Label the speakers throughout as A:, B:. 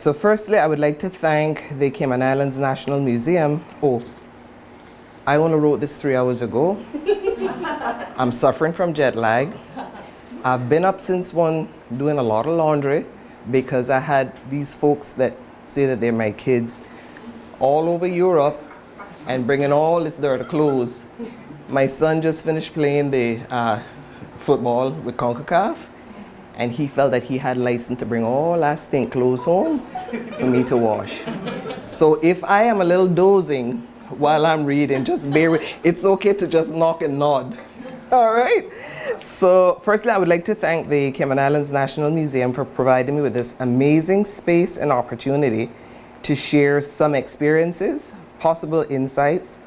A: So firstly, I would like to thank the Cayman Islands National Museum. Oh, I only wrote this 3 hours ago. I'm suffering from jet lag. I've been up since 1 doing a lot of laundry because I had these folks that say that they're my kids all over Europe and bringing all this dirty clothes. My son just finished playing the football with CONCACAF, and he felt that he had license to bring all that stink clothes home for me to wash. So if I am a little dozing while I'm reading, just bear with, it's okay to just knock and nod. All right. So firstly, I would like to thank the Cayman Islands National Museum for providing me with this amazing space and opportunity to share some experiences, possible insights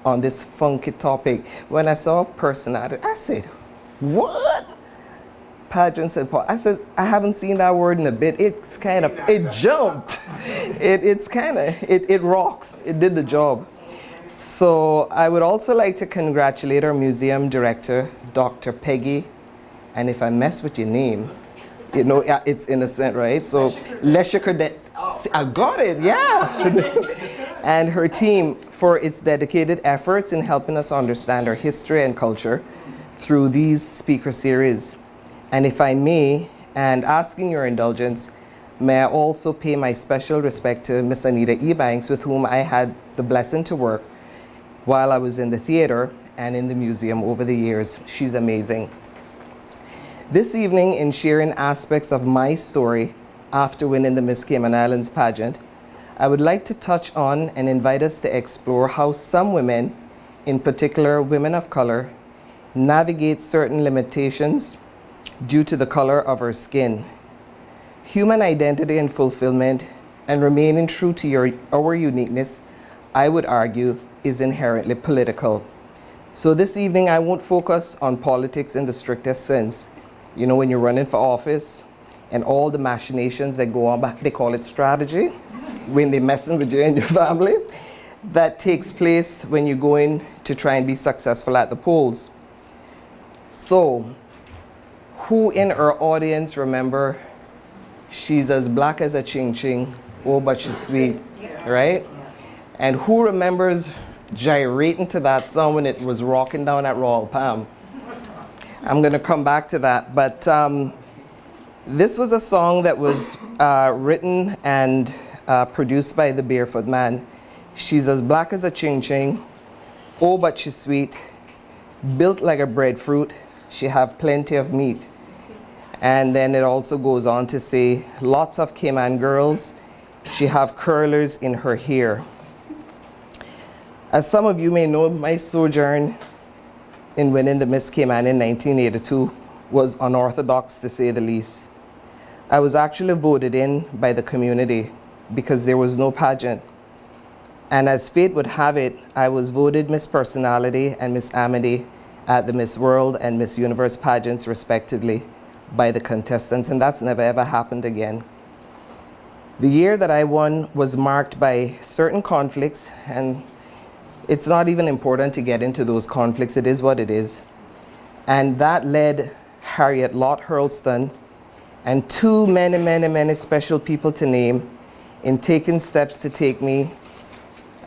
A: on this funky topic. When I saw personality, I said, what? Pageants and I said, I haven't seen that word in a bit. It's kind of, it jumped. It rocks. It did the job. So I would also like to congratulate our museum director, Dr. Peggy. And if I mess with your name, you know, it's innocent, right? So Leshika, I got it, yeah. And her team for its dedicated efforts in helping us understand our history and culture through these speaker series. And if I may, and asking your indulgence, may I also pay my special respect to Miss Anita Ebanks, with whom I had the blessing to work while I was in the theater and in the museum over the years. She's amazing. This evening, in sharing aspects of my story after winning the Miss Cayman Islands pageant, I would like to touch on and invite us to explore how some women, in particular women of color, navigate certain limitations due to the color of our skin. Human identity and fulfillment, and remaining true to our uniqueness, I would argue, is inherently political. So this evening, I won't focus on politics in the strictest sense. You know, when you're running for office and all the machinations that go on, they call it strategy, when they're messing with you and your family, that takes place when you're going to try and be successful at the polls. So, who in our audience remember she's as black as a ching ching, oh but she's sweet, right? And who remembers gyrating to that song when it was rocking down at Royal Palm? I'm gonna come back to that, but this was a song that was written and produced by the Barefoot Man. She's as black as a ching ching, oh but she's sweet, built like a breadfruit, she have plenty of meat. And then it also goes on to say, lots of Cayman girls, she have curlers in her hair. As some of you may know, my sojourn in winning the Miss Cayman in 1982 was unorthodox, to say the least. I was actually voted in by the community because there was no pageant. And as fate would have it, I was voted Miss Personality and Miss Amity at the Miss World and Miss Universe pageants, respectively, by the contestants, and that's never ever happened again. The year that I won was marked by certain conflicts, and it's not even important to get into those conflicts, it is what it is. And that led Harriet Lott Hurlston and two many special people to name in taking steps to take me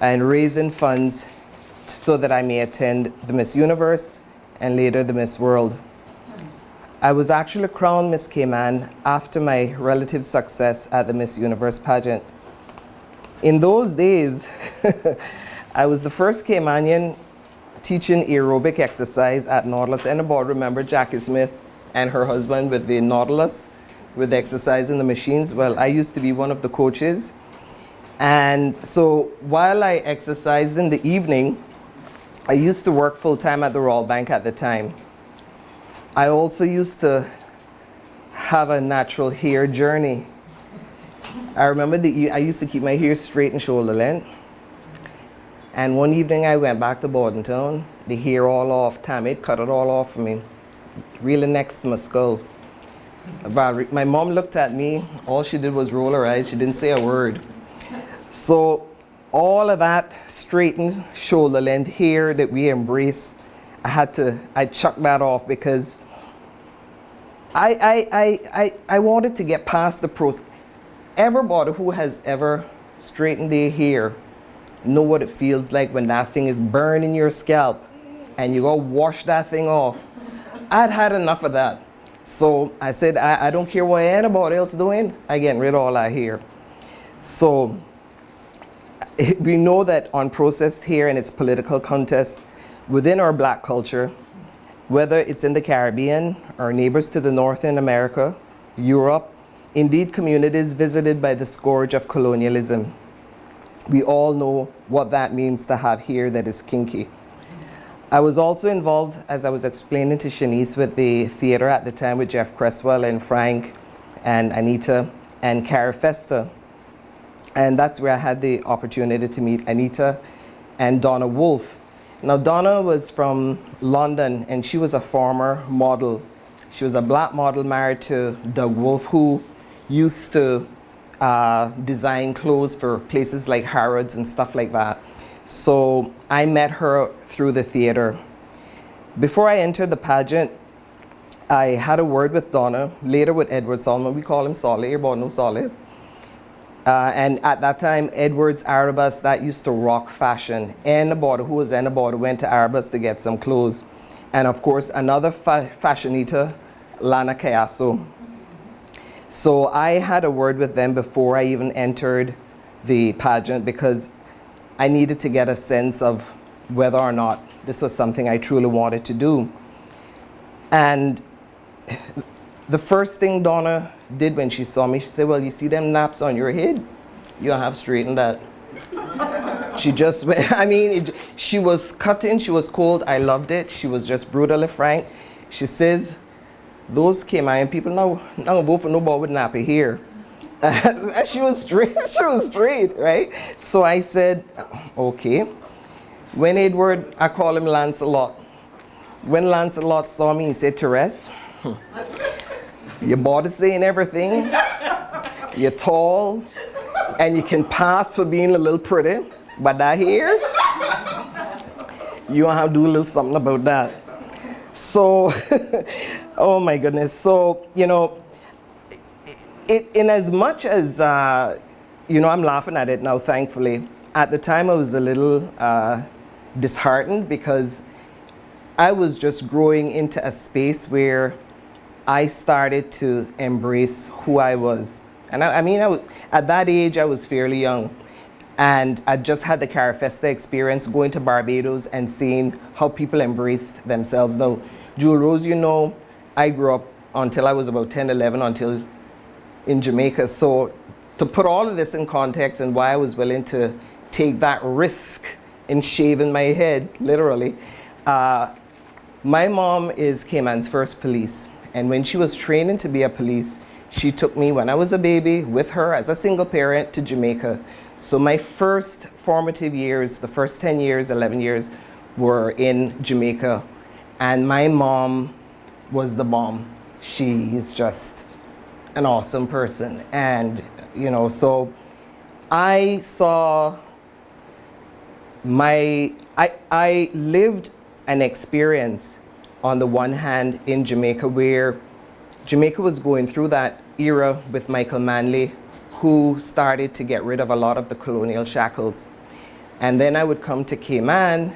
A: and raising funds so that I may attend the Miss Universe and later the Miss World. I was actually crowned Miss Cayman after my relative success at the Miss Universe pageant. In those days, I was the first Caymanian teaching aerobic exercise at Nautilus. Anybody remember Jackie Smith and her husband with the Nautilus, with the exercise in the machines? Well, I used to be one of the coaches. And so while I exercised in the evening, I used to work full-time at the Royal Bank at the time. I also used to have a natural hair journey. I remember I used to keep my hair straight and shoulder length. And one evening I went back to Bordentown, the hair all off, Tammy cut it all off for me, really next to my skull. My mom looked at me, all she did was roll her eyes, she didn't say a word. So all of that straightened shoulder length hair that we embrace, I chucked that off because I wanted to get past the process. everybody who has ever straightened their hair know what it feels like when that thing is burning your scalp and you go wash that thing off. I'd had enough of that. So I said, I don't care what anybody else doing, I get rid of all that hair. So we know that unprocessed hair and its political context within our black culture, whether it's in the Caribbean, our neighbors to the north in America, Europe, indeed communities visited by the scourge of colonialism. We all know what that means to have hair that is kinky. I was also involved, as I was explaining to Shanice, with the theater at the time with Jeff Cresswell and Frank and Anita and Cara Festa. And that's where I had the opportunity to meet Anita and Donna Wolfe. Now Donna was from London and she was a former model. She was a black model married to Doug Wolfe, who used to design clothes for places like Harrods and stuff like that. So I met her through the theater. Before I entered the pageant, I had a word with Donna, later with Edward Solomon. We call him Solly, but no Solly. And at that time, Edward's Arabas, that used to rock fashion. Anybody who was anybody went to Arabas to get some clothes. And of course, another fashionista, Lana Cayasso. So I had a word with them before I even entered the pageant because I needed to get a sense of whether or not this was something I truly wanted to do. And the first thing Donna did when she saw me, she said, well, you see them naps on your head? You don't have straightened that. She just went, I mean, she was cutting, she was cold, I loved it. She was just brutally frank. She says, those Cayman people now vote for nobody with nappy hair. She was straight, right? So I said, okay. When Edward, I call him Lancelot. When Lancelot saw me, he said, Theresa, your body's saying everything. You're tall, and you can pass for being a little pretty. But that hair, you have to do a little something about that. So, oh my goodness. So, you know, in as much as, you know, I'm laughing at it now, thankfully. At the time, I was a little disheartened because I was just growing into a space where I started to embrace who I was. And I mean, at that age, I was fairly young. And I just had the Cara Festa experience, going to Barbados and seeing how people embraced themselves. Now, Jewel Rose, you know, I grew up until I was about 10, 11, until in Jamaica. So to put all of this in context and why I was willing to take that risk in shaving my head, literally, my mom is Cayman's first police. And when she was training to be a police, she took me when I was a baby with her as a single parent to Jamaica. So my first formative years, the first 10 years, 11 years, were in Jamaica. And my mom was the bomb. She is just an awesome person. And, you know, so I saw I lived an experience on the one hand in Jamaica where Jamaica was going through that era with Michael Manley, who started to get rid of a lot of the colonial shackles. And then I would come to Cayman,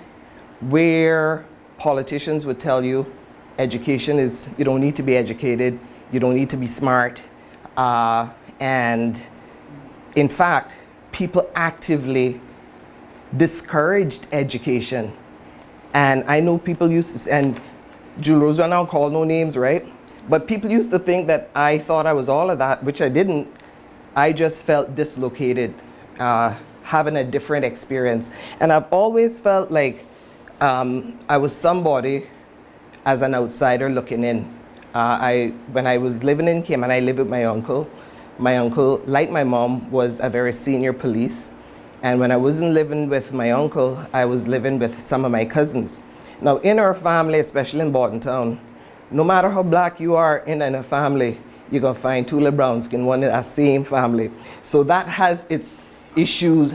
A: where politicians would tell you, education is, you don't need to be educated, you don't need to be smart. And in fact, people actively discouraged education. And I know people used to, and Jewel Rose, I now call no names, right? But people used to think that I thought I was all of that, which I didn't. I just felt dislocated, having a different experience. And I've always felt like I was somebody as an outsider looking in. When I was living in Cayman, I lived with my uncle. My uncle, like my mom, was a very senior police. And when I wasn't living with my uncle, I was living with some of my cousins. Now, in our family, especially in Bordentown, no matter how black you are in a family, you're going to find two little brown skin, one in that same family. So that has its issues.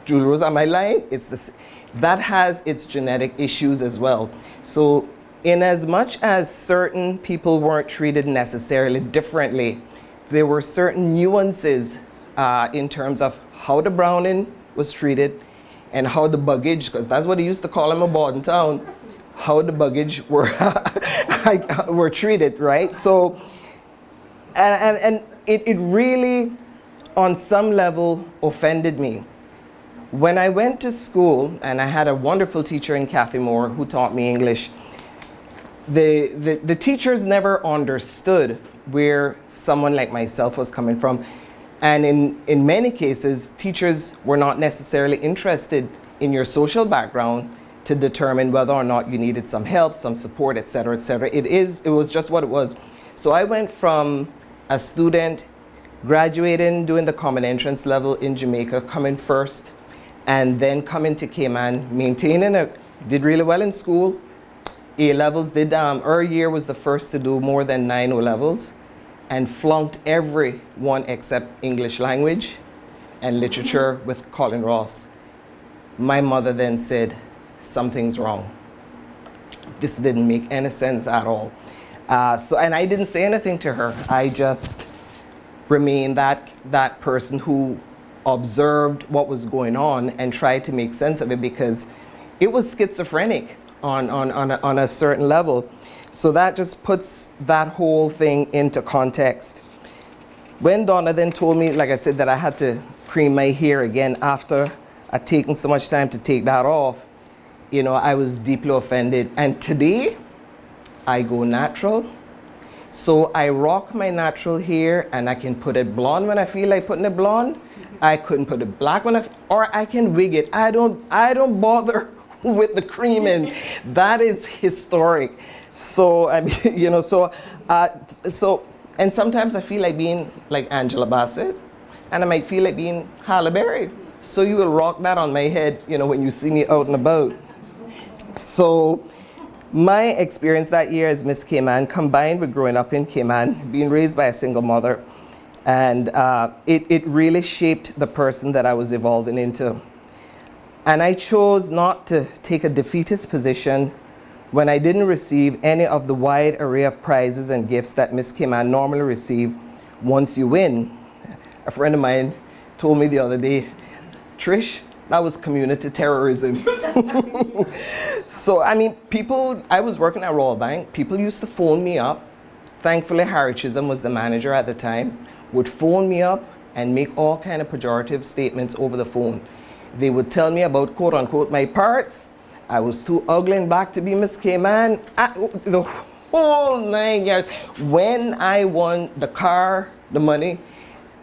A: Jewel Rose, am I lying? That has its genetic issues as well. So in as much as certain people weren't treated necessarily differently, there were certain nuances in terms of how the Browning was treated and how the baggage, because that's what they used to call them aboard in town, how the baggage were, were treated, right? So, and it really, on some level, offended me. When I went to school, and I had a wonderful teacher in Kathy Moore who taught me English, the teachers never understood where someone like myself was coming from. And in many cases, teachers were not necessarily interested in your social background to determine whether or not you needed some help, some support, et cetera, et cetera. It was just what it was. So I went from a student graduating, doing the common entrance level in Jamaica, coming first, and then coming to Cayman, did really well in school. A-levels did, our year was the first to do more than 9 O-levels, and flunked every one except English language and literature with Colin Ross. My mother then said, something's wrong. This didn't make any sense at all. And I didn't say anything to her. I just remained that person who observed what was going on and tried to make sense of it, because it was schizophrenic on a certain level. So that just puts that whole thing into context. When Donna then told me, like I said, that I had to cream my hair again after I'd taken so much time to take that off, you know, I was deeply offended. And today, I go natural. So I rock my natural hair, and I can put it blonde when I feel like putting it blonde. I couldn't put it black or I can wig it. I don't bother with the creaming. That is historic. So I mean, you know, and sometimes I feel like being like Angela Bassett, and I might feel like being Halle Berry. So you will rock that on my head, you know, when you see me out and about. So my experience that year as Miss Cayman, combined with growing up in Cayman, being raised by a single mother, and it really shaped the person that I was evolving into. And I chose not to take a defeatist position when I didn't receive any of the wide array of prizes and gifts that Miss Cayman normally receive once you win. A friend of mine told me the other day, Trish, that was community terrorism. So, I mean, I was working at Royal Bank, people used to phone me up. Thankfully, Harry Chisholm was the manager at the time, would phone me up and make all kind of pejorative statements over the phone. They would tell me about, quote unquote, my parts. I was too ugly and back to be Miss Cayman. The whole 9 years. When I won the car, the money,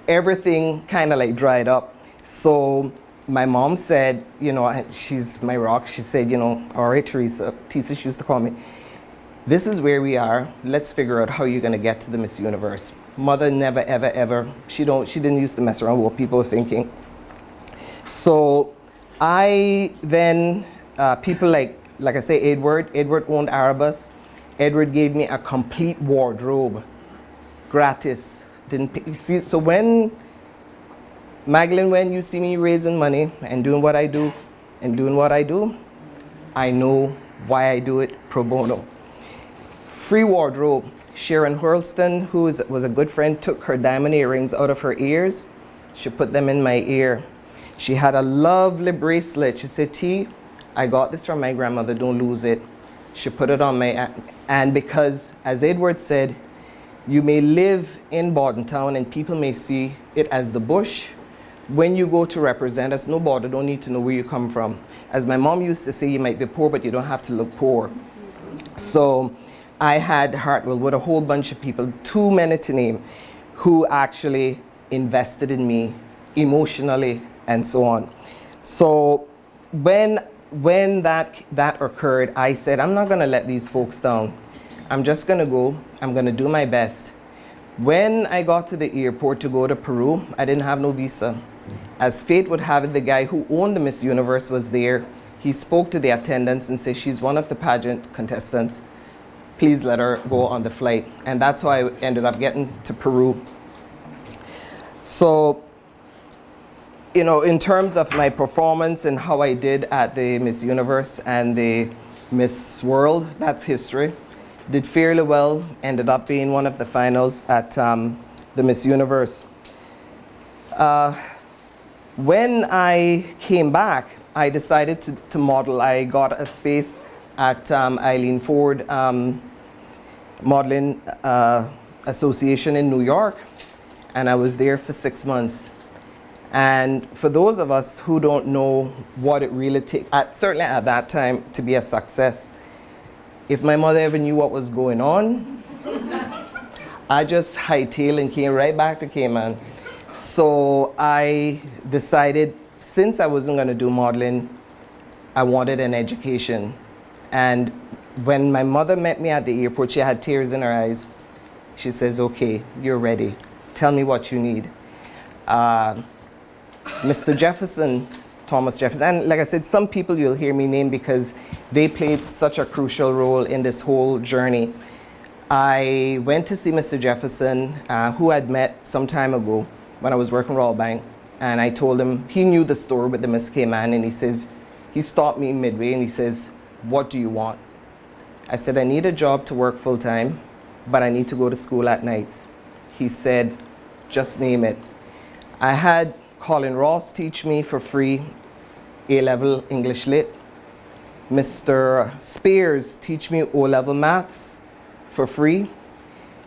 A: everything kind of like dried up. So my mom said, you know, she's my rock. She said, you know, all right, Theresa, she used to call me. This is where we are. Let's figure out how you're going to get to the Miss Universe. Mother never, ever, ever. She didn't used to mess around with what people were thinking. So I then, people like I say, Edward owned Arabus. Edward gave me a complete wardrobe, gratis. Didn't pay. See, so when you see me raising money and doing what I do, I know why I do it pro bono. Free wardrobe. Sharon Hurlston, who was a good friend, took her diamond earrings out of her ears. She put them in my ear. She had a lovely bracelet. She said, T, I got this from my grandmother, don't lose it. She put it on my, and because, as Edward said, you may live in Bordentown and people may see it as the bush. When you go to represent us, no border, don't need to know where you come from. As my mom used to say, you might be poor, but you don't have to look poor. So I had Hartwell with a whole bunch of people, too many to name, who actually invested in me emotionally and so on. So when that occurred, I said, I'm not gonna let these folks down. I'm just gonna go, I'm gonna do my best. When I got to the airport to go to Peru, I didn't have no visa. As fate would have it, the guy who owned the Miss Universe was there. He spoke to the attendants and said, she's one of the pageant contestants. Please let her go on the flight. And that's how I ended up getting to Peru. So, you know, in terms of my performance and how I did at the Miss Universe and the Miss World, that's history. Did fairly well, ended up being one of the finals at the Miss Universe. When I came back, I decided to model. I got a space at Eileen Ford Modeling Association in New York, and I was there for 6 months. And for those of us who don't know what it really takes, certainly at that time, to be a success, if my mother ever knew what was going on, I just hightailed and came right back to Cayman. So I decided, since I wasn't going to do modeling, I wanted an education. And when my mother met me at the airport, she had tears in her eyes. She says, "Okay, you're ready. Tell me what you need." Mr. Jefferson, Thomas Jefferson, and like I said, some people you'll hear me name because they played such a crucial role in this whole journey. I went to see Mr. Jefferson, who I'd met some time ago when I was working Royal Bank, and I told him, he knew the story with the Miss Cayman, and he says, he stopped me midway and he says, "What do you want?" I said, "I need a job to work full time, but I need to go to school at nights." He said, "Just name it." I had Colin Ross teach me for free A-level English Lit. Mr. Spears teach me O-level maths for free.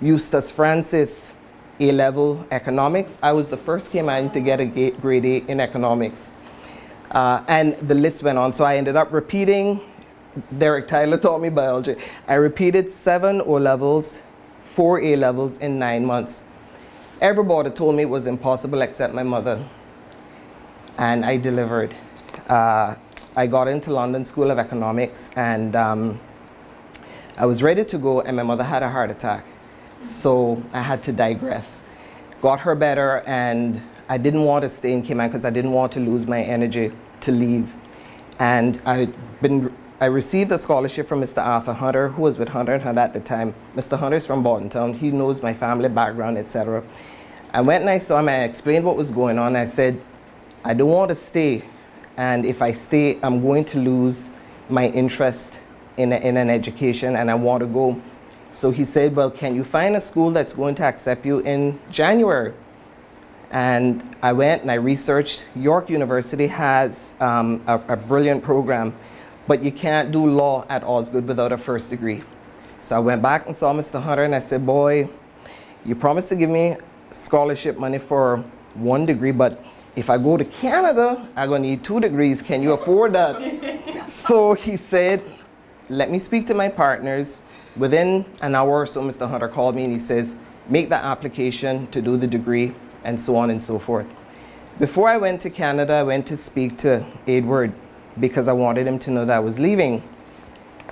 A: Eustace Francis, A-level economics. I was the first Cayman to get a grade A in economics. And the list went on. So I ended up repeating. Derek Tyler taught me biology. I repeated 7 O-levels, 4 A-levels in 9 months. Everybody told me it was impossible except my mother. And I delivered. I got into London School of Economics, and I was ready to go, and my mother had a heart attack. So I had to digress. Got her better, and I didn't want to stay in Cayman because I didn't want to lose my energy to leave. And I received a scholarship from Mr. Arthur Hunter, who was with Hunter & Hunter at the time. Mr. Hunter is from Bordentown. He knows my family background, etc. I went and I saw him, and I explained what was going on. I said, "I don't want to stay, and if I stay, I'm going to lose my interest in an education, and I want to go." So he said, "Well, can you find a school that's going to accept you in January?" And I went and I researched. York University has a brilliant program, but you can't do law at Osgood without a first degree. So I went back and saw Mr. Hunter, and I said, "Boy, you promised to give me scholarship money for 1 degree, but if I go to Canada, I'm gonna need 2 degrees. Can you afford that?" So he said, "Let me speak to my partners." Within an hour or so, Mr. Hunter called me and he says, "Make the application to do the degree," and so on and so forth. Before I went to Canada, I went to speak to Edward because I wanted him to know that I was leaving.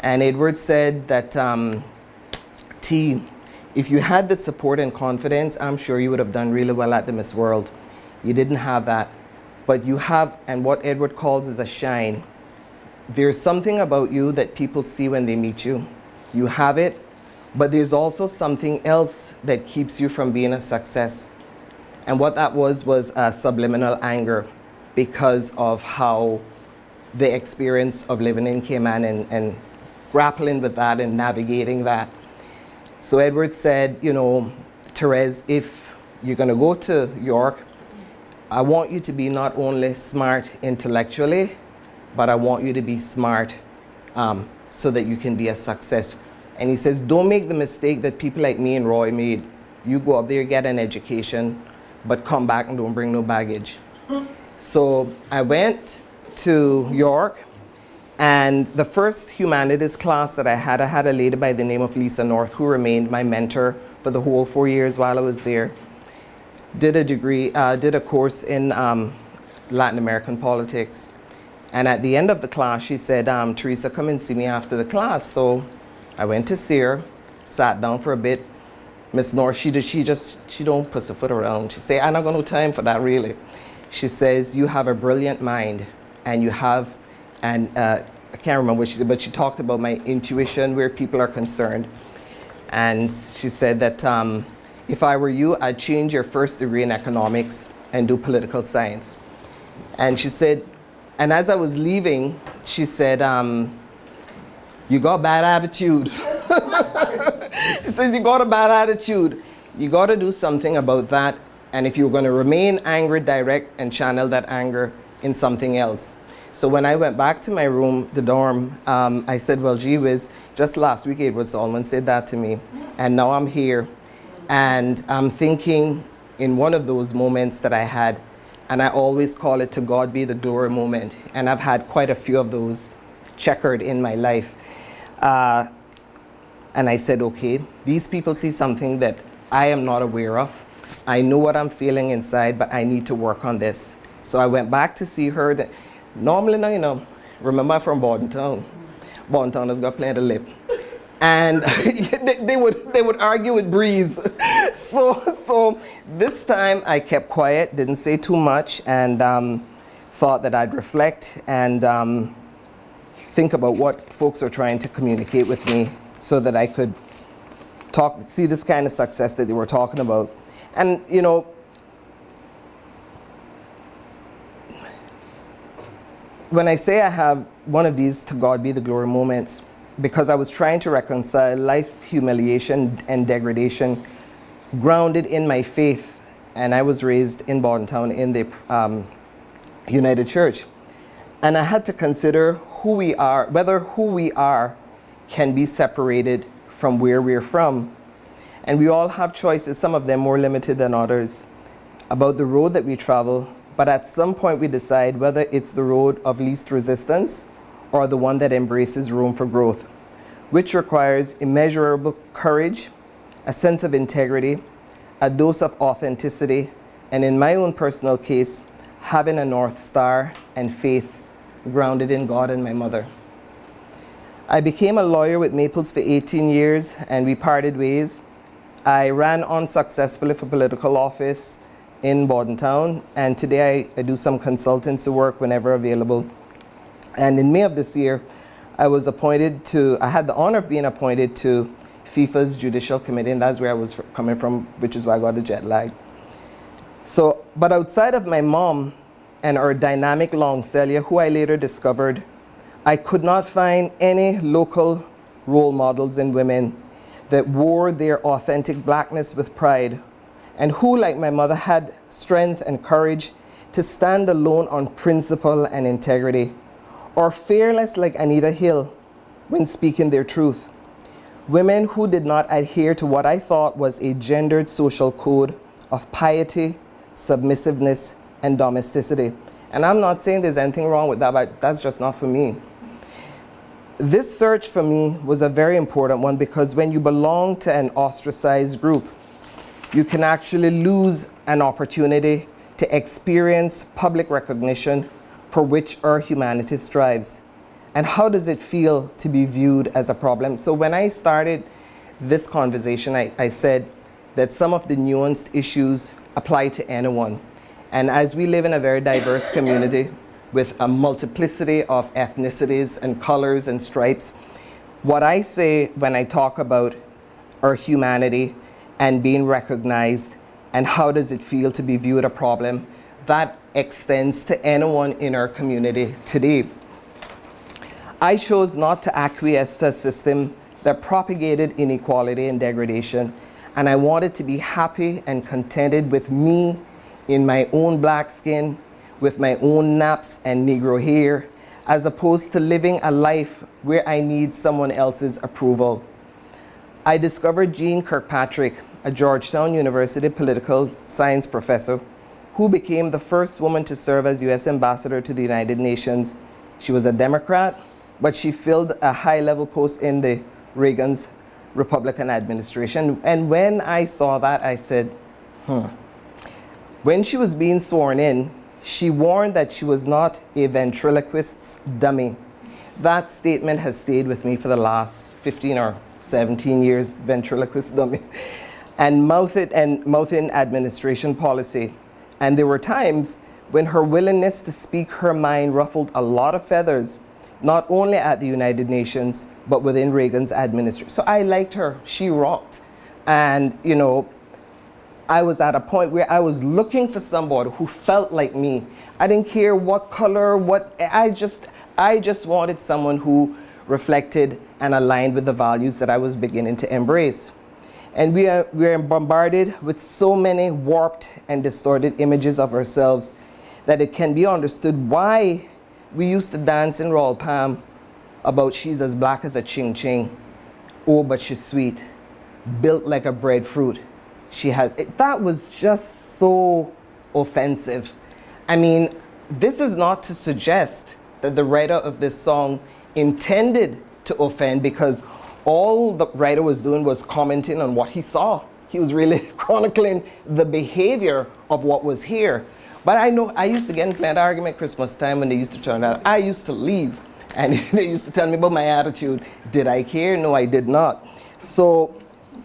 A: And Edward said that, "T, if you had the support and confidence, I'm sure you would have done really well at the Miss World. You didn't have that, but you have," and what Edward calls is a shine. There's something about you that people see when they meet you. You have it, but there's also something else that keeps you from being a success. And what that was a subliminal anger because of how the experience of living in Cayman and grappling with that and navigating that. So Edward said, "You know, Therese, if you're gonna go to York, I want you to be not only smart intellectually, but I want you to be smart so that you can be a success." And he says, "Don't make the mistake that people like me and Roy made. You go up there, get an education, but come back and don't bring no baggage." So I went to York, and the first humanities class that I had a lady by the name of Lisa North, who remained my mentor for the whole 4 years while I was there. Did a course in Latin American politics. And at the end of the class, she said, "Theresa, come and see me after the class." So I went to see her, sat down for a bit. Miss North, she don't pussyfoot around. She said, "I'm not got no time for that, really." She says, "You have a brilliant mind, and you have," and I can't remember what she said, but she talked about my intuition where people are concerned. And she said that if I were you, I'd change your first degree in economics and do political science. And she said, and as I was leaving, she said, "You got bad attitude." She says, "You got a bad attitude. You got to do something about that And if you're going to remain angry, direct and channel that anger in something else. So when I went back to my room, the dorm, I said, well, gee whiz, just last week Edward Solomon said that to me. And now I'm here. And I'm thinking in one of those moments that I had, and I always call it to God be the glory moment. And I've had quite a few of those checkered in my life. And I said, okay, these people see something that I am not aware of. I know what I'm feeling inside, but I need to work on this. So I went back to see her. Normally, now, you know, remember I'm from Bordentown. Bordentown has got plenty of lip. And they would argue with breeze. So this time I kept quiet, didn't say too much, and thought that I'd reflect and think about what folks are trying to communicate with me so that I could see this kind of success that they were talking about. And, you know, when I say I have one of these to God be the glory moments, because I was trying to reconcile life's humiliation and degradation grounded in my faith, and I was raised in Bordentown in the United Church. And I had to consider who we are, whether who we are can be separated from where we're from. And we all have choices, some of them more limited than others, about the road that we travel. But at some point we decide whether it's the road of least resistance or the one that embraces room for growth, which requires immeasurable courage, a sense of integrity, a dose of authenticity, and in my own personal case, having a North Star and faith grounded in God and my mother. I became a lawyer with Maples for 18 years and we parted ways. I ran unsuccessfully for political office in Bordentown, and today I do some consultancy work whenever available. And in May of this year, I had the honor of being appointed to FIFA's Judicial Committee, and that's where I was coming from, which is why I got the jet lag. So, but outside of my mom and our dynamic Longcellia, who I later discovered, I could not find any local role models in women that wore their authentic blackness with pride, and who, like my mother, had strength and courage to stand alone on principle and integrity, or fearless like Anita Hill when speaking their truth. Women who did not adhere to what I thought was a gendered social code of piety, submissiveness, and domesticity. And I'm not saying there's anything wrong with that, but that's just not for me. This search for me was a very important one, because when you belong to an ostracized group, you can actually lose an opportunity to experience public recognition for which our humanity strives. And how does it feel to be viewed as a problem? So when I started this conversation, I said that some of the nuanced issues apply to anyone. And as we live in a very diverse community with a multiplicity of ethnicities and colors and stripes, what I say when I talk about our humanity and being recognized and how does it feel to be viewed a problem, that extends to anyone in our community today. I chose not to acquiesce to a system that propagated inequality and degradation, and I wanted to be happy and contented with me in my own black skin, with my own naps and Negro hair, as opposed to living a life where I need someone else's approval. I discovered Jean Kirkpatrick, a Georgetown University political science professor, who became the first woman to serve as US ambassador to the United Nations. She was a Democrat, but she filled a high-level post in the Reagan's Republican administration. And when I saw that, I said, When she was being sworn in, she warned that she was not a ventriloquist's dummy. That statement has stayed with me for the last 15 or 17 years, ventriloquist dummy, and mouthing administration policy. And there were times when her willingness to speak her mind ruffled a lot of feathers, not only at the United Nations, but within Reagan's administration. So I liked her, she rocked. And you know, I was at a point where I was looking for somebody who felt like me. I didn't care what color, I just wanted someone who reflected and aligned with the values that I was beginning to embrace. And we are bombarded with so many warped and distorted images of ourselves that it can be understood why we used to dance in Royal Palm about she's as black as a ching ching. Oh, but she's sweet, built like a breadfruit. That was just so offensive. I mean, this is not to suggest that the writer of this song intended to offend, because all the writer was doing was commenting on what he saw. He was really chronicling the behavior of what was here. But I know I used to get in plenty argument Christmas time when they used to turn out. I used to leave and they used to tell me about my attitude. Did I care? No, I did not. So,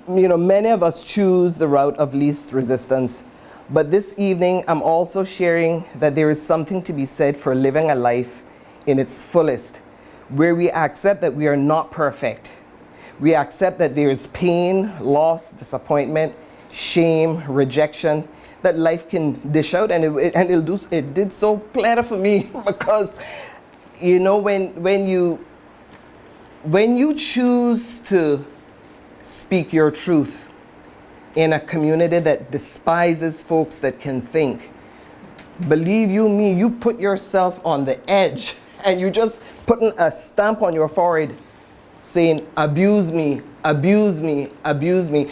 A: many of us choose the route of least resistance. But this evening, I'm also sharing that there is something to be said for living a life in its fullest, where we accept that we are not perfect. We accept that there is pain, loss, disappointment, shame, rejection that life can dish out, and it did so plenty for me because, when you choose to speak your truth in a community that despises folks that can think, believe you me, you put yourself on the edge and you just putting a stamp on your forehead saying, abuse me, abuse me, abuse me.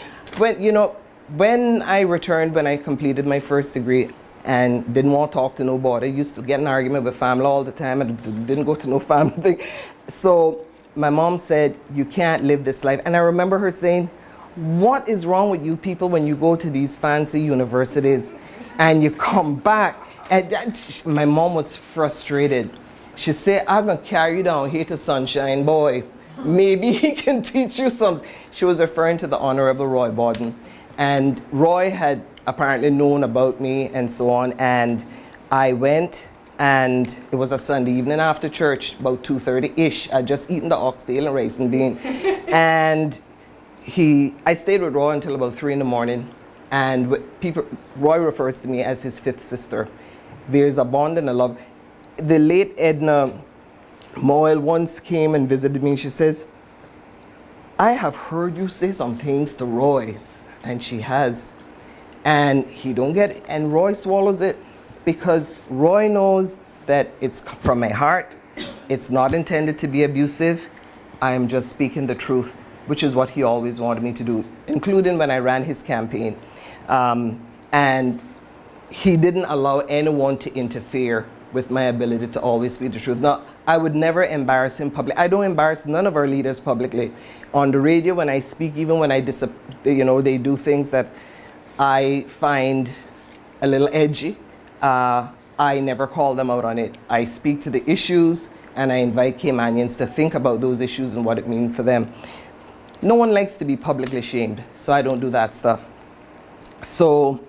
A: When I returned, when I completed my first degree and didn't want to talk to nobody, used to get in an argument with family all the time and didn't go to no family thing. So my mom said, you can't live this life. And I remember her saying, what is wrong with you people when you go to these fancy universities and you come back? And my mom was frustrated. She said, I'm going to carry you down here to Sunshine, boy. Maybe he can teach you something. She was referring to the Honorable Roy Borden. And Roy had apparently known about me and so on. And I went, and it was a Sunday evening after church, about 2:30-ish. I'd just eaten the oxtail and rice and bean. And I stayed with Roy until about 3 in the morning. And Roy refers to me as his fifth sister. There's a bond and a love. The late Edna Moyle once came and visited me. She says, I have heard you say some things to Roy. And she has. And he don't get it. And Roy swallows it because Roy knows that it's from my heart. It's not intended to be abusive. I am just speaking the truth, which is what he always wanted me to do, including when I ran his campaign. And he didn't allow anyone to interfere with my ability to always speak the truth. Now, I would never embarrass him publicly. I don't embarrass none of our leaders publicly. On the radio, when I speak, even when they do things that I find a little edgy, I never call them out on it. I speak to the issues, and I invite Caymanians to think about those issues and what it means for them. No one likes to be publicly shamed, so I don't do that stuff. So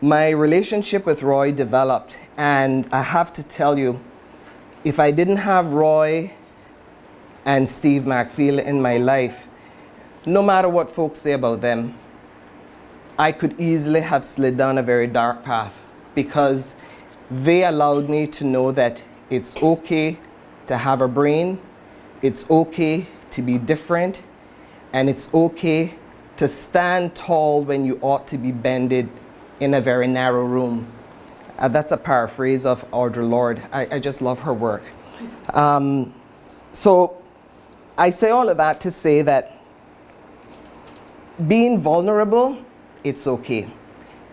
A: my relationship with Roy developed, and I have to tell you, if I didn't have Roy and Steve McFeel in my life, no matter what folks say about them, I could easily have slid down a very dark path, because they allowed me to know that it's okay to have a brain, it's okay to be different, and it's okay to stand tall when you ought to be bended in a very narrow room. That's a paraphrase of Audre Lorde. I just love her work. So I say all of that to say that being vulnerable, it's okay.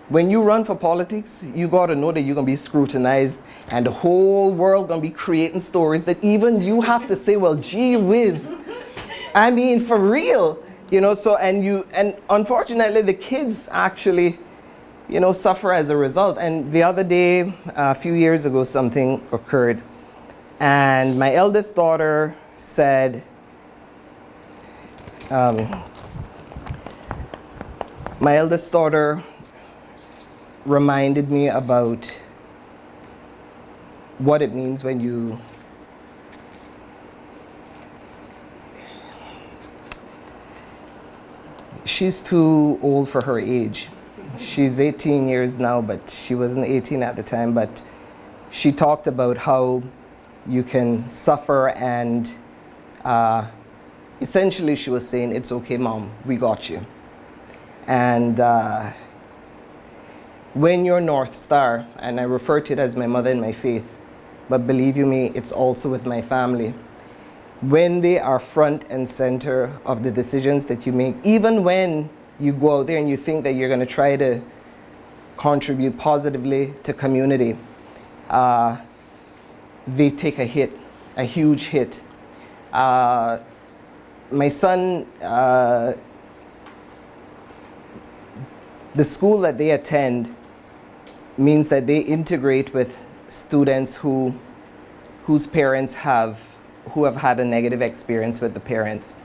A: When you run for politics, you got to know that you're going to be scrutinized, and the whole world going to be creating stories that even you have to say, well, gee whiz. I mean, for real. So, and unfortunately, the kids actually, suffer as a result. And the other day, a few years ago, something occurred. And my eldest daughter said, my eldest daughter reminded me about what it means when you she's too old for her age. She's 18 years now, but she wasn't 18 at the time. But she talked about how you can suffer, and essentially she was saying, it's okay, Mom, we got you. And when your North Star, and I refer to it as my mother and my faith, but believe you me, it's also with my family. When they are front and center of the decisions that you make, even when you go out there and you think that you're going to try to contribute positively to community, they take a hit, a huge hit. My son, the school that they attend means that they integrate with students whose parents have had a negative experience with the parents.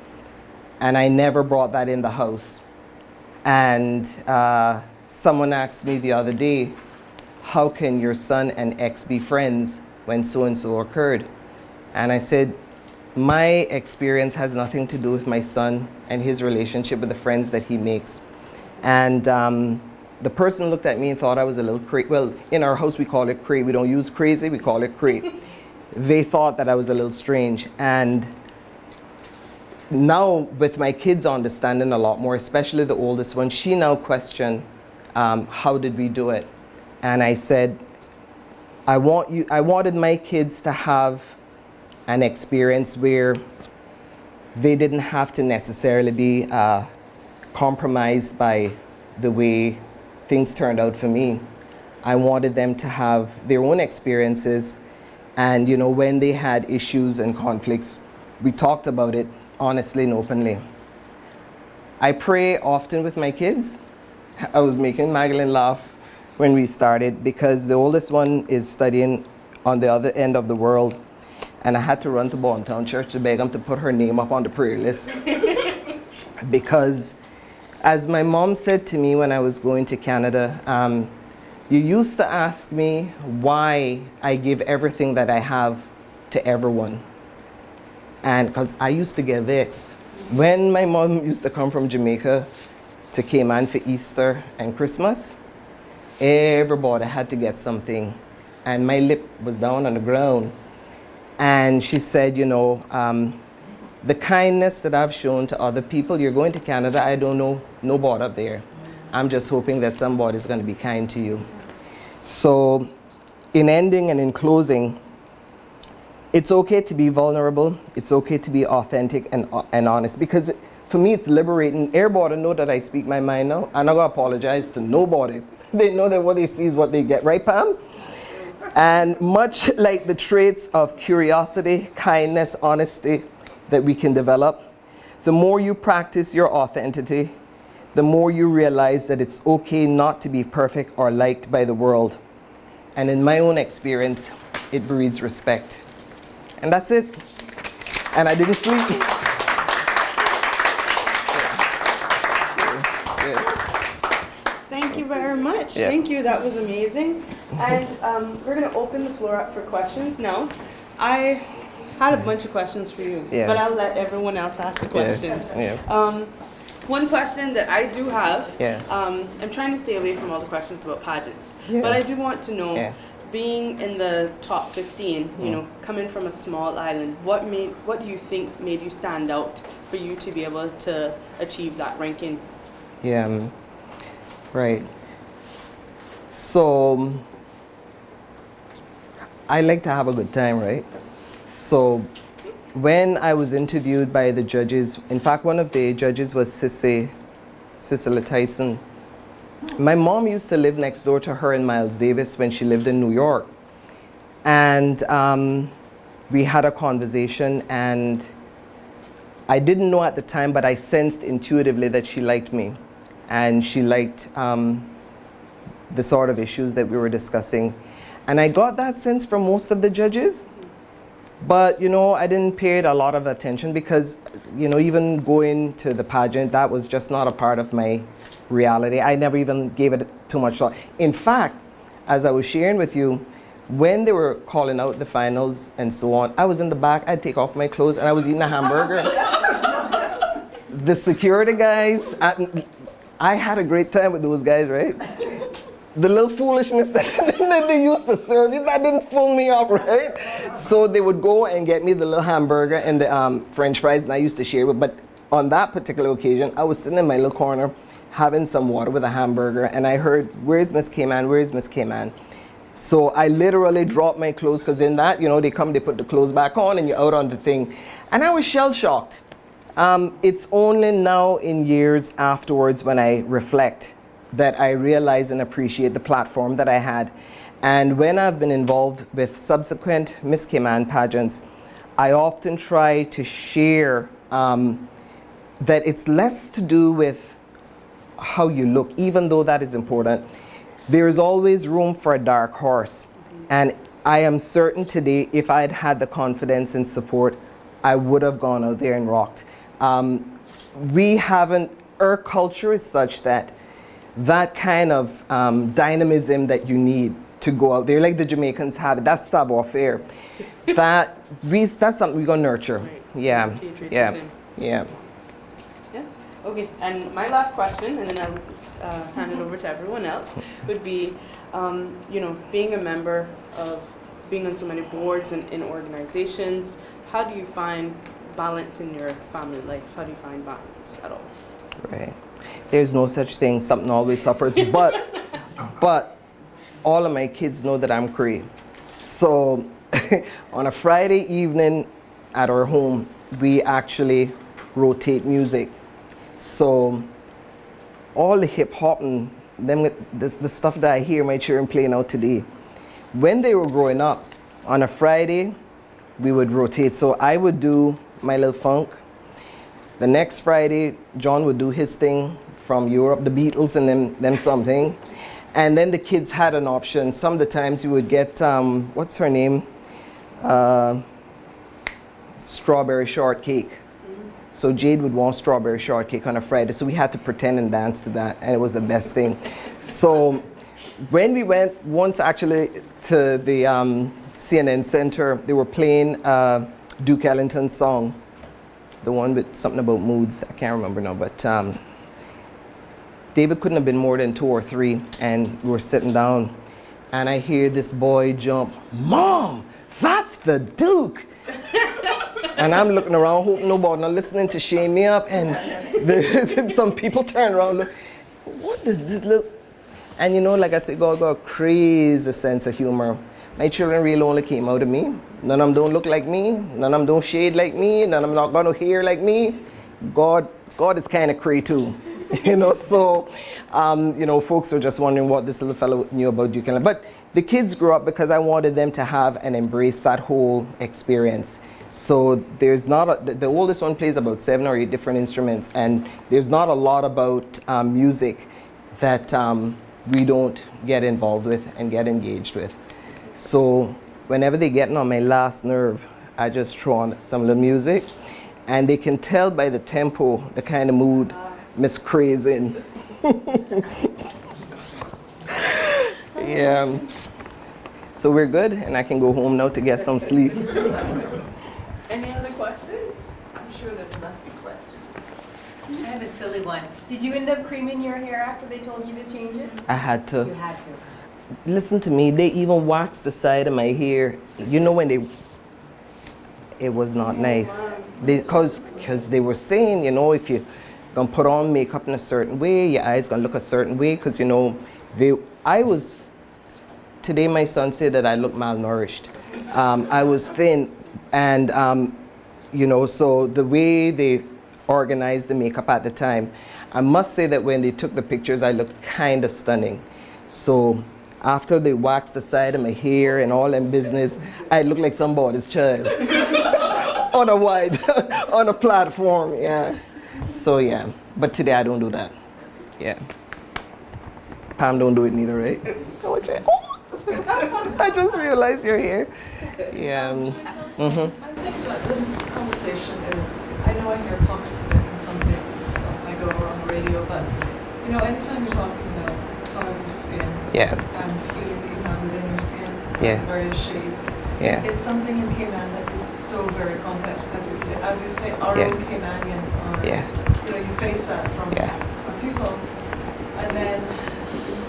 A: And I never brought that in the house. And someone asked me the other day, how can your son and ex be friends when so-and-so occurred? And I said, my experience has nothing to do with my son and his relationship with the friends that he makes. And the person looked at me and thought I was a little crazy. Well, in our house we call it cray. We don't use crazy, we call it cray. They thought that I was a little strange. And now with my kids understanding a lot more, especially the oldest one, she now questioned, how did we do it? And I said, I wanted my kids to have an experience where they didn't have to necessarily be compromised by the way things turned out for me. I wanted them to have their own experiences, and you know, when they had issues and conflicts, we talked about it honestly and openly. I pray often with my kids. I was making Magdalene laugh when we started because the oldest one is studying on the other end of the world, and I had to run to Bontown Church to beg them to put her name up on the prayer list. Because as my mom said to me when I was going to Canada, you used to ask me why I give everything that I have to everyone. And because I used to get vexed. When my mom used to come from Jamaica to Cayman for Easter and Christmas, everybody had to get something. And my lip was down on the ground. And she said, you know, the kindness that I've shown to other people, you're going to Canada, I don't know nobody up there. I'm just hoping that somebody's going to be kind to you. So in ending and in closing, it's okay to be vulnerable. It's okay to be authentic and honest, because for me it's liberating. Everybody know that I speak my mind now. I'm not going to apologize to nobody. They know that what they see is what they get. Right, Pam? And much like the traits of curiosity, kindness, honesty that we can develop, the more you practice your authenticity, the more you realize that it's okay not to be perfect or liked by the world. And in my own experience, it breeds respect. And that's it. And I didn't sleep.
B: Thank you very much.
A: Yeah.
B: Thank you. That was amazing. And we're going to open the floor up for questions now. I had a bunch of questions for you,
A: Yeah.
B: but I'll let everyone else ask the questions.
A: Yeah.
B: One question that I do have,
A: Yeah.
B: I'm trying to stay away from all the questions about pageants,
A: Yeah.
B: but I do want to know,
A: Yeah.
B: being in the top 15, you know, coming from a small island, what do you think made you stand out for you to be able to achieve that ranking?
A: Yeah. Right. So I like to have a good time, right? So when I was interviewed by the judges, in fact, one of the judges was Cicely Tyson. My mom used to live next door to her and Miles Davis when she lived in New York. And we had a conversation, and I didn't know at the time, but I sensed intuitively that she liked me. And she liked the sort of issues that we were discussing. And I got that sense from most of the judges. But, you know, I didn't pay it a lot of attention because, you know, even going to the pageant, that was just not a part of my reality. I never even gave it too much thought. In fact, as I was sharing with you, when they were calling out the finals and so on, I was in the back, I'd take off my clothes and I was eating a hamburger. The security guys, I had a great time with those guys, right? The little foolishness that they used to serve you, that didn't fool me up, right? So they would go and get me the little hamburger and the French fries, and I used to share it. But on that particular occasion, I was sitting in my little corner, having some water with a hamburger, and I heard, "Where's Miss Cayman? Where's Miss Cayman?" So I literally dropped my clothes, because in that, they come, they put the clothes back on, and you're out on the thing. And I was shell-shocked. It's only now in years afterwards when I reflect that I realize and appreciate the platform that I had. And when I've been involved with subsequent Miss Cayman pageants, I often try to share that it's less to do with how you look, even though that is important. There is always room for a dark horse. And I am certain today, if I had had the confidence and support, I would have gone out there and rocked. Our culture is such that kind of dynamism that you need to go out there, like the Jamaicans have it, that's savoir-faire. That's something we're going to nurture.
B: Right.
A: Yeah.
B: Patriotism.
A: Yeah.
B: Okay, and my last question, and then I'll hand it over to everyone else, would be, being a member of, being on so many boards and in organizations, how do you find balance in your family life? How do you find balance at all?
A: Right. There's no such thing, something always suffers, but all of my kids know that I'm Cree. So on a Friday evening at our home, we actually rotate music. So all the hip hop and the stuff that I hear my children playing out today, when they were growing up, on a Friday, we would rotate. So I would do my little funk. The next Friday, John would do his thing from Europe, the Beatles and them something. And then the kids had an option. Some of the times you would get, what's her name? Strawberry shortcake. So Jade would want strawberry shortcake on a Friday, so we had to pretend and dance to that, and it was the best thing. So when we went once actually to the CNN Center, they were playing Duke Ellington's song, the one with something about moods, I can't remember now, but David couldn't have been more than 2 or 3, and we were sitting down, and I hear this boy jump, "Mom, that's the Duke!" And I'm looking around, hoping nobody not listening to shame me up, and some people turn around, look, what does this look? And like I said, God got a crazy sense of humor. My children really only came out of me. None of them don't look like me. None of them don't shade like me. None of them not got no hair like me. God is kind of cray too. So, folks are just wondering what this little fellow knew about Duke Ellington. But the kids grew up because I wanted them to have and embrace that whole experience. So there's not the oldest one plays about 7 or 8 different instruments, and there's not a lot about music that we don't get involved with and get engaged with. So whenever they're getting on my last nerve, I just throw on some of the music, and they can tell by the tempo, the kind of mood Miss Cray's in. Yeah. So we're good, and I can go home now to get some sleep.
B: Any other questions?
C: I'm sure there must be questions. I have a silly one. Did you end up creaming your hair after they told you to change it?
A: I had to.
C: You had to.
A: Listen to me, they even waxed the side of my hair. It was not nice. Because they were saying, if you're gonna put on makeup in a certain way, your eyes gonna look a certain way, because today my son said that I look malnourished. I was thin, and so the way they organized the makeup at the time, I must say that when they took the pictures, I looked kind of stunning. So after they waxed the side of my hair and all that business, I looked like somebody's child on a platform, yeah. So yeah, but today I don't do that, yeah. Pam don't do it neither, right? I just realized you're here. Yeah.
D: I'm thinking that this conversation is, I know I hear pockets of it in some places that I go on the radio, but anytime you're talking about color of your skin and feeling that you have within your skin, various shades, it's something in Cayman that is so very complex, because as you say, our own Caymanians are, you face that from our people, and then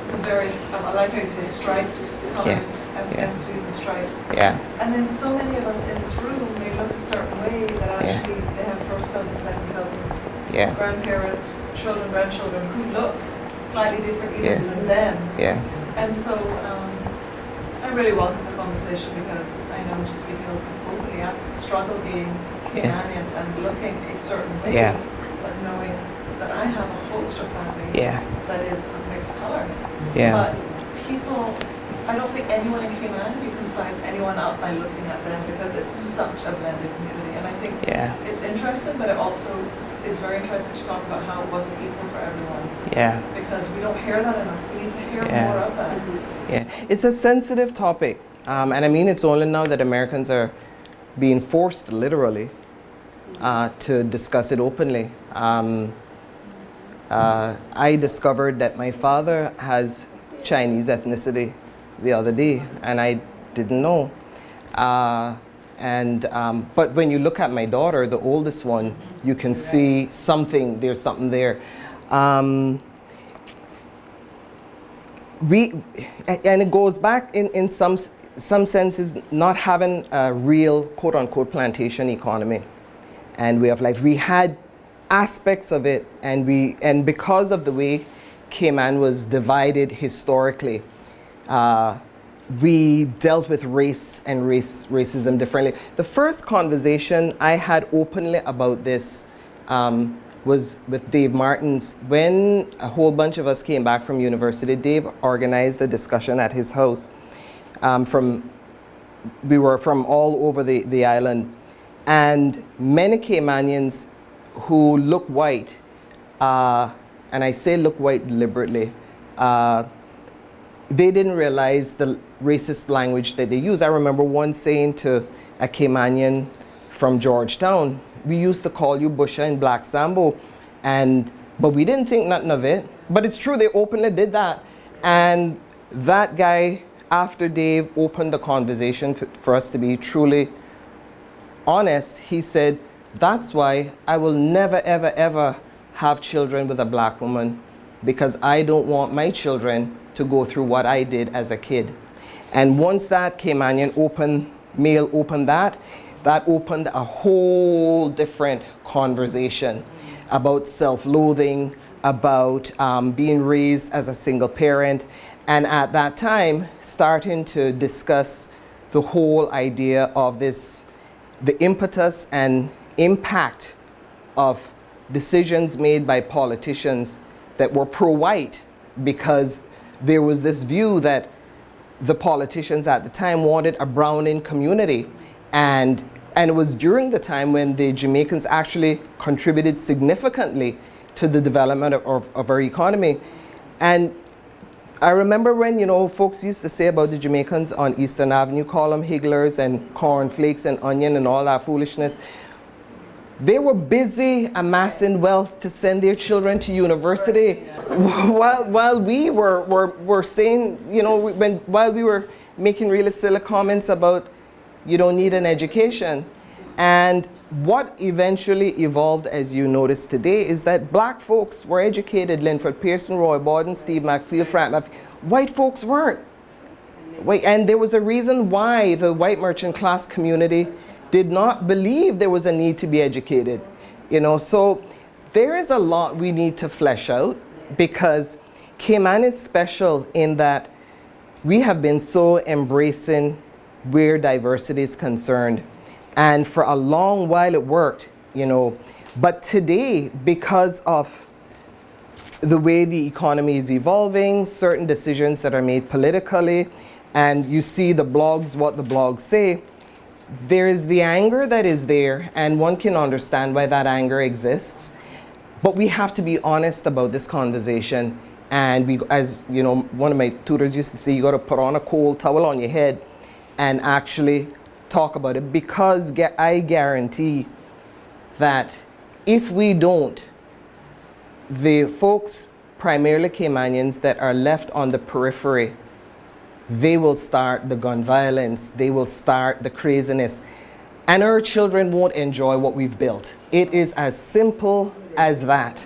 D: the various, I like how you say stripes, colors, ethnicities and stripes.
A: Yeah.
D: And then so many of us in this room may look a certain way that actually they have first cousins, second cousins,
A: Yeah.
D: grandparents, children, grandchildren who look slightly different even
A: Yeah.
D: than them.
A: Yeah.
D: And so I really welcome the conversation because I know, just speaking openly, I've struggled being Caymanian and looking a certain way,
A: Yeah.
D: but knowing that I have a host of family
A: Yeah.
D: that is of mixed color.
A: Yeah.
D: But people, I don't think anyone in Cayman, you can size anyone up by looking at them because it's such a blended community. And I think
A: Yeah.
D: it's interesting, but it also is very interesting to talk about how it wasn't equal for everyone.
A: Yeah.
D: Because we don't hear that enough. We need to hear
A: Yeah.
D: more of that.
A: Yeah. It's a sensitive topic. And I mean, it's only now that Americans are being forced, literally, to discuss it openly. I discovered that my father has Chinese ethnicity the other day, and I didn't know. But when you look at my daughter, the oldest one, you can see something, there's something there. And it goes back in some senses, not having a real quote unquote plantation economy and way of life. We had aspects of it, and because of the way Cayman was divided historically, we dealt with race and racism differently. The first conversation I had openly about this was with Dave Martins. When a whole bunch of us came back from university, Dave organized a discussion at his house. We were from all over the island, and many Caymanians who look white, and I say look white deliberately, they didn't realize the racist language that they use. I remember one saying to a Caymanian from Georgetown, "We used to call you Busha and Black Sambo," but we didn't think nothing of it. But it's true, they openly did that. And that guy, after Dave opened the conversation for us to be truly honest, he said, "That's why I will never, ever, ever have children with a black woman, because I don't want my children to go through what I did as a kid." And once that Caymanian male opened that opened a whole different conversation about self-loathing, about being raised as a single parent, and at that time starting to discuss the whole idea of the impetus and impact of decisions made by politicians that were pro-white, because there was this view that the politicians at the time wanted a browning community. And it was during the time when the Jamaicans actually contributed significantly to the development of our economy. And I remember when, folks used to say about the Jamaicans on Eastern Avenue, call them higglers and cornflakes and onion and all that foolishness. They were busy amassing wealth to send their children to university, while we were saying, while we were making really silly comments about you don't need an education. And what eventually evolved, as you notice today, is that black folks were educated. Linford Pearson, Roy Borden, Steve McField, Frank McField. White folks weren't. And there was a reason why the white merchant class community did not believe there was a need to be educated. So there is a lot we need to flesh out, because Cayman is special in that we have been so embracing where diversity is concerned. And for a long while it worked, But today, because of the way the economy is evolving, certain decisions that are made politically, and you see the blogs, what the blogs say, there is the anger that is there, and one can understand why that anger exists. But we have to be honest about this conversation. And we, as one of my tutors used to say, you got to put on a cold towel on your head and actually talk about it, because I guarantee that if we don't, the folks, primarily Caymanians, that are left on the periphery, they will start the gun violence, they will start the craziness, and our children won't enjoy what we've built. It is as simple as that.